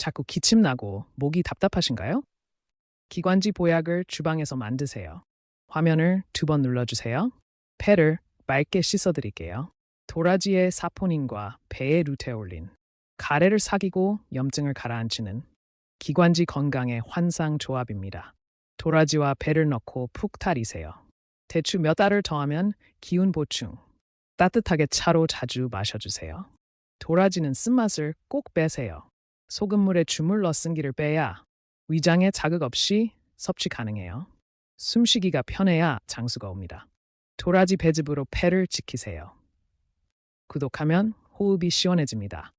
자꾸 기침나고 목이 답답하신가요? 기관지 보약을 주방에서 만드세요. 화면을 2번 눌러주세요. 폐를 맑게 씻어드릴게요. 도라지의 사포닌과 배의 루테올린, 가래를 사귀고 염증을 가라앉히는 기관지 건강의 환상 조합입니다. 도라지와 배를 넣고 푹 타리세요. 대추 몇 알을 더하면 기운 보충. 따뜻하게 차로 자주 마셔주세요. 도라지는 쓴맛을 꼭 빼세요. 소금물에 주물러 쓴기를 빼야 위장에 자극 없이 섭취 가능해요. 숨쉬기가 편해야 장수가 옵니다. 도라지 배즙으로 폐를 지키세요. 구독하면 호흡이 시원해집니다.